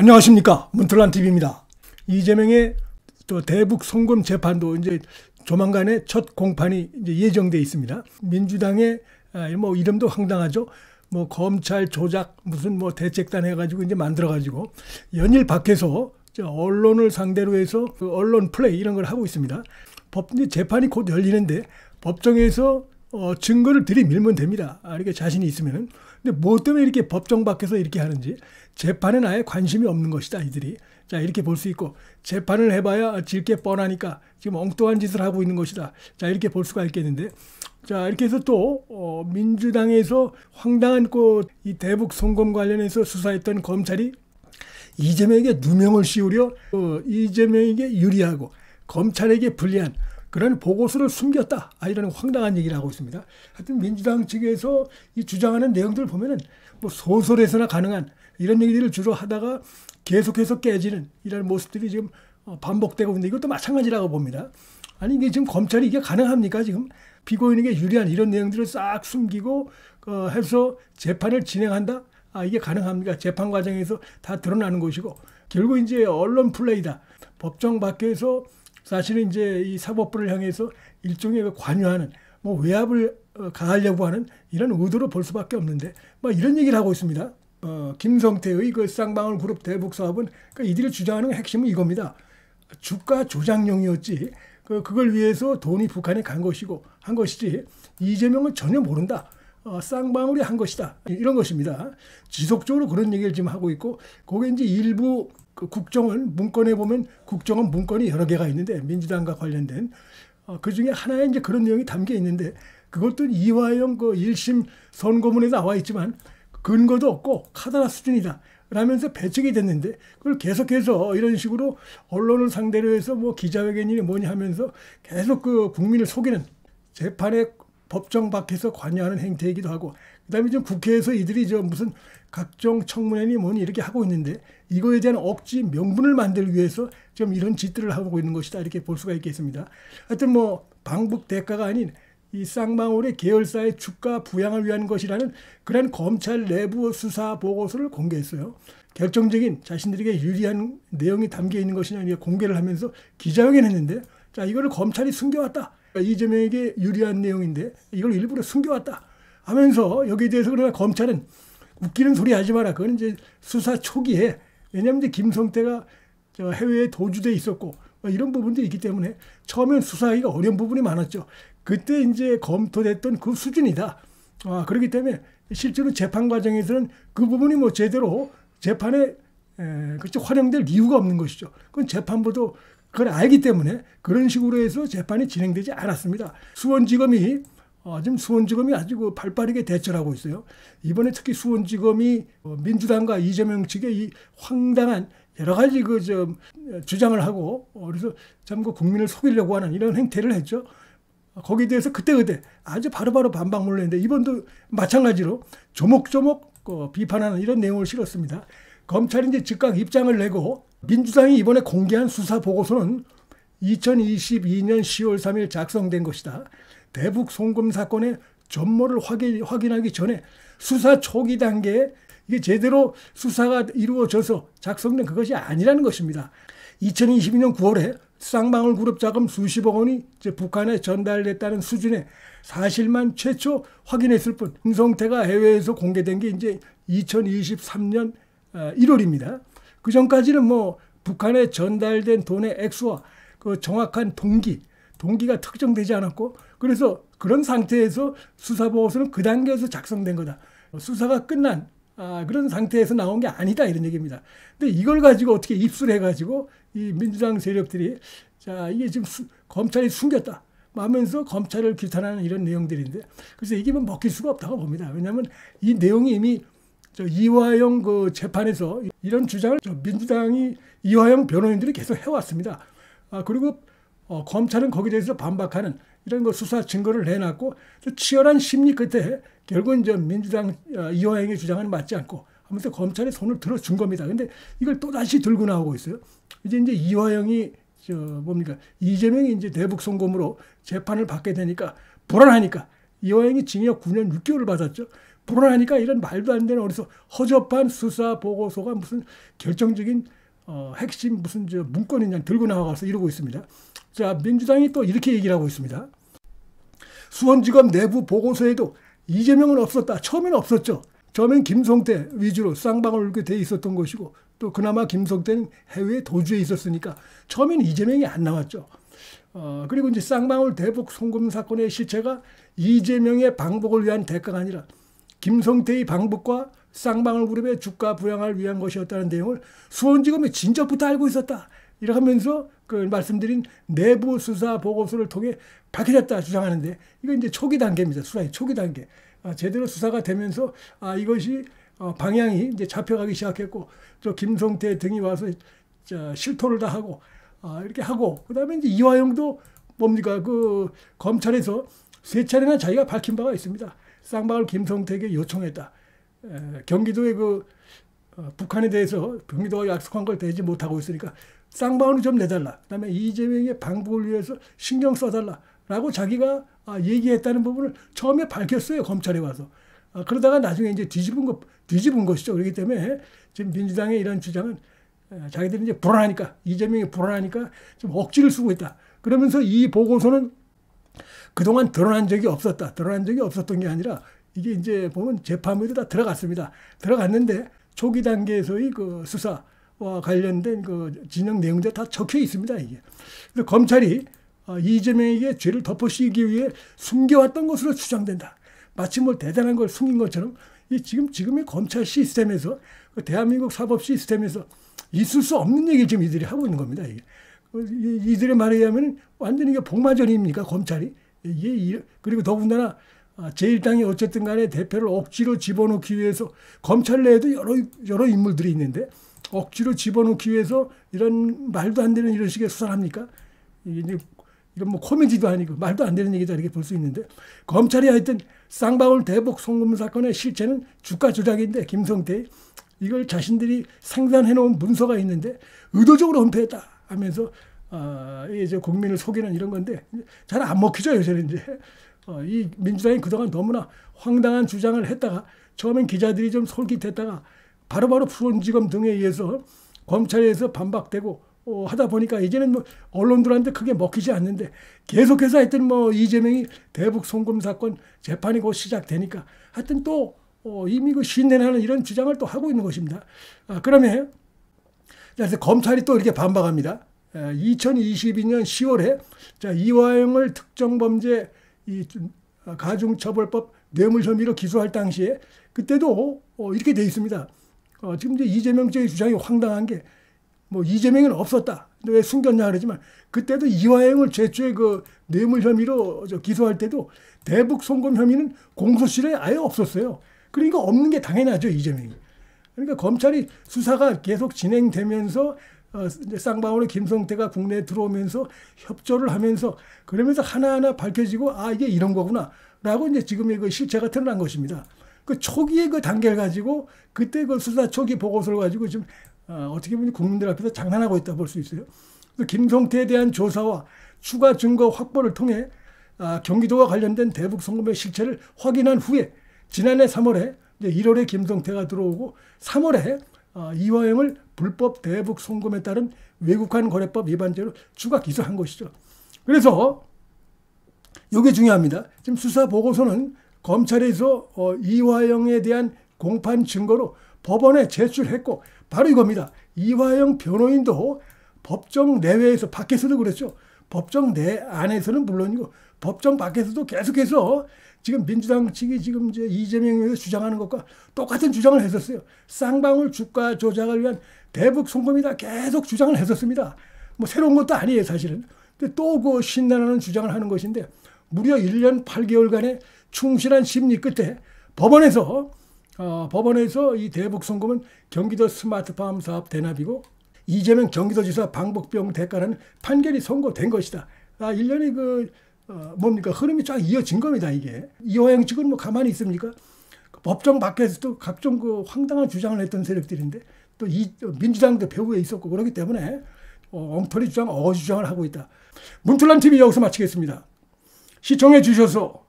안녕하십니까, 문틀란TV입니다. 이재명의 또 대북 송금 재판도 이제 조만간에 첫 공판이 이제 예정돼 있습니다. 민주당의 뭐 이름도 황당하죠. 뭐 검찰 조작 무슨 뭐 대책단 해가지고 이제 만들어가지고 연일 밖에서 언론을 상대로 해서 그 언론 플레이 이런 걸 하고 있습니다. 재판이 곧 열리는데 법정에서 증거를 들이밀면 됩니다. 이렇게 자신이 있으면은. 근데 뭐 때문에 이렇게 법정 밖에서 이렇게 하는지, 재판엔 아예 관심이 없는 것이다, 이들이. 자, 이렇게 볼 수 있고, 재판을 해봐야 질 게 뻔하니까 지금 엉뚱한 짓을 하고 있는 것이다. 자, 이렇게 볼 수가 있겠는데, 자, 이렇게 해서 또 민주당에서 황당한 이 대북 송금 관련해서 수사했던 검찰이 이재명에게 누명을 씌우려 이재명에게 유리하고 검찰에게 불리한 그런 보고서를 숨겼다. 이런 황당한 얘기를 하고 있습니다. 하여튼 민주당 측에서 이 주장하는 내용들을 보면은 뭐 소설에서나 가능한 이런 얘기들을 주로 하다가 계속해서 깨지는 이런 모습들이 지금 반복되고 있는데, 이것도 마찬가지라고 봅니다. 아니, 이게 지금 검찰이 이게 가능합니까? 지금 피고인에게 유리한 이런 내용들을 싹 숨기고 해서 재판을 진행한다? 이게 가능합니까? 재판 과정에서 다 드러나는 것이고, 결국 이제 언론 플레이다. 법정 밖에서 사실은 이제 이 사법부를 향해서 일종의 관여하는, 뭐 외압을 가하려고 하는 이런 의도로 볼 수밖에 없는데, 뭐 이런 얘기를 하고 있습니다. 김성태의 그 쌍방울 그룹 대북 사업은, 그러니까 이들이 주장하는 핵심은 이겁니다. 주가 조작용이었지, 그걸 위해서 돈이 북한에 간 것이고 한 것이지, 이재명은 전혀 모른다. 쌍방울이 한 것이다. 이런 것입니다. 지속적으로 그런 얘기를 지금 하고 있고, 거기에 이제 일부 국정원 문건에 보면 국정원 문건이 여러 개가 있는데, 민주당과 관련된 그 중에 하나에 이제 그런 내용이 담겨 있는데, 그것도 이화영 그 1심 선고문에 나와 있지만 근거도 없고 카더라 수준이다 라면서 배척이 됐는데, 그걸 계속해서 이런 식으로 언론을 상대로 해서 뭐 기자회견이니 뭐니 하면서 계속 그 국민을 속이는, 재판에 법정 밖에서 관여하는 행태이기도 하고, 그다음에 지금 국회에서 이들이 무슨 각종 청문회니 뭐니 이렇게 하고 있는데, 이거에 대한 억지 명분을 만들기 위해서 좀 이런 짓들을 하고 있는 것이다, 이렇게 볼 수가 있겠습니다. 하여튼 뭐 방북 대가가 아닌 이 쌍방울의 계열사의 주가 부양을 위한 것이라는 그런 검찰 내부 수사 보고서를 공개했어요. 결정적인 자신들에게 유리한 내용이 담겨 있는 것이냐 공개를 하면서 기자회견했는데, 자, 이거를 검찰이 숨겨왔다. 이재명에게 유리한 내용인데 이걸 일부러 숨겨왔다 하면서, 여기에 대해서 그러나 검찰은 웃기는 소리 하지 마라. 그건 이제 수사 초기에, 왜냐하면 이제 김성태가 해외에 도주돼 있었고 이런 부분들이 있기 때문에 처음엔 수사하기가 어려운 부분이 많았죠. 그때 이제 검토됐던 그 수준이다. 그렇기 때문에 실제로 재판 과정에서는 그 부분이 뭐 제대로 재판에 활용될 이유가 없는 것이죠. 그건 재판부도 그걸 알기 때문에 그런 식으로 해서 재판이 진행되지 않았습니다. 수원지검이 지금 수원지검이 아주 발빠르게 대처를 하고 있어요. 이번에 특히 수원지검이 민주당과 이재명 측의 이 황당한 여러 가지 주장을 하고, 그래서 참 국민을 속이려고 하는 이런 행태를 했죠. 거기에 대해서 그때그때 아주 바로바로 반박문을 했는데, 이번도 마찬가지로 조목조목 비판하는 이런 내용을 실었습니다. 검찰이 이제 즉각 입장을 내고, 민주당이 이번에 공개한 수사 보고서는 2022년 10월 3일 작성된 것이다. 대북 송금 사건의 전모를 확인하기 전에 수사 초기 단계에 이게 제대로 수사가 이루어져서 작성된 그것이 아니라는 것입니다. 2022년 9월에 쌍방울 그룹 자금 수십억 원이 북한에 전달됐다는 수준의 사실만 최초 확인했을 뿐, 김성태가 해외에서 공개된 게 이제 2023년 1월입니다. 그 전까지는 뭐 북한에 전달된 돈의 액수와 그 정확한 동기가 특정되지 않았고, 그래서 그런 상태에서 수사보고서는 그 단계에서 작성된 거다. 수사가 끝난 그런 상태에서 나온 게 아니다, 이런 얘기입니다. 근데 이걸 가지고 어떻게 입술해가지고 이 민주당 세력들이, 자, 이게 지금 검찰이 숨겼다 하면서 검찰을 규탄하는 이런 내용들인데, 그래서 이게 뭐 먹힐 수가 없다고 봅니다. 왜냐하면 이 내용이 이미 이화영 그 재판에서 이런 주장을 민주당이 이화영 변호인들이 계속 해왔습니다. 그리고 검찰은 거기에 대해서 반박하는 이런 수사 증거를 내놨고, 치열한 심리 끝에 결국은 민주당 이화영의 주장은 맞지 않고 하면서 검찰에 손을 들어준 겁니다. 근데 이걸 또 다시 들고 나오고 있어요. 이제 이화영이 이재명이 이제 대북 송금으로 재판을 받게 되니까 불안하니까 이화영이 징역 9년 6개월을 받았죠. 불안하니까 이런 말도 안 되는 어디서 허접한 수사 보고서가 무슨 결정적인 핵심 무슨 저 문건이냐 들고 나와서 이러고 있습니다. 자, 민주당이 또 이렇게 얘기를 하고 있습니다. 수원지검 내부 보고서에도 이재명은 없었다. 처음에는 없었죠. 처음엔 김성태 위주로 쌍방울 울게 돼 있었던 것이고 또 그나마 김성태는 해외 도주에 있었으니까 처음에는 이재명이 안 나왔죠. 그리고 이제 쌍방울 대북 송금 사건의 실체가 이재명의 방북을 위한 대가가 아니라 김성태의 방북과 쌍방울 그룹의 주가 부양을 위한 것이었다는 내용을 수원지검이 진작부터 알고 있었다. 이렇게 하면서 그 말씀드린 내부 수사 보고서를 통해 밝혀졌다 주장하는데 이거 이제 초기 단계입니다. 수사의 초기 단계. 제대로 수사가 되면서 이것이 방향이 이제 잡혀가기 시작했고 또 김성태 등이 와서 실토를 다 하고 이렇게 하고 그다음에 이제 이화영도 뭡니까 그 검찰에서 3차례나 자기가 밝힌 바가 있습니다. 쌍방울 김성태에게 요청했다. 경기도의 그 북한에 대해서 경기도가 약속한 걸 대지 못하고 있으니까 쌍방울을 좀 내달라. 그다음에 이재명의 방북을 위해서 신경 써달라라고 자기가 얘기했다는 부분을 처음에 밝혔어요. 검찰에 와서. 그러다가 나중에 이제 뒤집은 것이죠. 그렇기 때문에 지금 민주당의 이런 주장은 자기들이 이제 불안하니까 이재명이 불안하니까 좀 억지를 쓰고 있다. 그러면서 이 보고서는 그동안 드러난 적이 없었다. 드러난 적이 없었던 게 아니라 이게 이제 보면 재판부에도 다 들어갔습니다. 들어갔는데 초기 단계에서의 그 수사와 관련된 그 진행 내용들 다 적혀 있습니다. 이게. 그래서 검찰이 이재명에게 죄를 덮어씌우기 위해 숨겨왔던 것으로 추정된다. 마치 뭐 대단한 걸 숨긴 것처럼 지금의 검찰 시스템에서 대한민국 사법 시스템에서 있을 수 없는 얘기를 지금 이들이 하고 있는 겁니다. 이게. 이들의 말에 의하면 완전히 이게 복마전입니까 검찰이. 그리고 더군다나 제1당이 어쨌든 간에 대표를 억지로 집어넣기 위해서 검찰 내에도 여러 인물들이 있는데 억지로 집어넣기 위해서 이런 말도 안 되는 이런 식의 수사를 합니까? 이건 뭐 코미디도 아니고 말도 안 되는 얘기다 이렇게 볼 수 있는데 검찰이 하여튼 쌍방울 대북 송금 사건의 실체는 주가 조작인데 김성태 이걸 자신들이 생산해 놓은 문서가 있는데 의도적으로 은폐했다 하면서 이제 국민을 속이는 이런 건데 잘 안 먹히죠 요새는 이제 이 민주당이 그동안 너무나 황당한 주장을 했다가 처음엔 기자들이 좀 솔깃했다가 바로바로 수원지검 등에 의해서 검찰에서 반박되고 하다 보니까 이제는 뭐 언론들한테 크게 먹히지 않는데 계속해서 하여튼 뭐 이재명이 대북 송금 사건 재판이 곧 시작되니까 하여튼 또 이미 그 신내나는 이런 주장을 또 하고 있는 것입니다. 그러면 그래서 검찰이 또 이렇게 반박합니다. 2022년 10월에 이화영을 특정범죄 가중처벌법 뇌물 혐의로 기소할 당시에 그때도 이렇게 돼 있습니다. 지금 이제 이재명 쪽의 주장이 황당한 게 뭐 이재명은 없었다. 근데 왜 숨겼냐 그러지만 그때도 이화영을 최초의 그 뇌물 혐의로 기소할 때도 대북 송금 혐의는 공소실에 아예 없었어요. 그러니까 없는 게 당연하죠 이재명이. 그러니까 검찰이 수사가 계속 진행되면서 쌍방울의 김성태가 국내에 들어오면서 협조를 하면서 그러면서 하나하나 밝혀지고 이게 이런 거구나 라고 이제 지금의 그 실체가 드러난 것입니다. 그 초기의 그 단계를 가지고 그때 그 수사 초기 보고서를 가지고 지금 어떻게 보면 국민들 앞에서 장난하고 있다 볼 수 있어요. 김성태에 대한 조사와 추가 증거 확보를 통해 경기도와 관련된 대북 송금의 실체를 확인한 후에 지난해 3월에 이제 1월에 김성태가 들어오고 3월에 이화영을 불법 대북 송금에 따른 외국환 거래법 위반죄로 추가 기소한 것이죠. 그래서 이게 중요합니다. 지금 수사 보고서는 검찰에서 이화영에 대한 공판 증거로 법원에 제출했고 바로 이겁니다. 이화영 변호인도 법정 내외에서 밖에서도 그랬죠. 법정 내 안에서는 물론이고 법정 밖에서도 계속해서 지금 민주당 측이 지금 이제 이재명에서 주장하는 것과 똑같은 주장을 했었어요. 쌍방울 주가 조작을 위한 대북 송금이다 계속 주장을 했었습니다. 뭐 새로운 것도 아니에요 사실은. 근데 또 그 신나는 주장을 하는 것인데 무려 1년 8개월간의 충실한 심리 끝에 법원에서 이 대북 송금은 경기도 스마트팜 사업 대납이고 이재명 경기도지사 방북비용 대가라는 판결이 선고된 것이다. 1년의 흐름이 쫙 이어진 겁니다, 이게. 이화영 측은 뭐 가만히 있습니까? 법정 밖에서도 각종 그 황당한 주장을 했던 세력들인데 또 민주당도 배후에 있었고 그렇기 때문에 엉터리 주장, 어거지 주장을 하고 있다. 문틀란 TV 여기서 마치겠습니다. 시청해 주셔서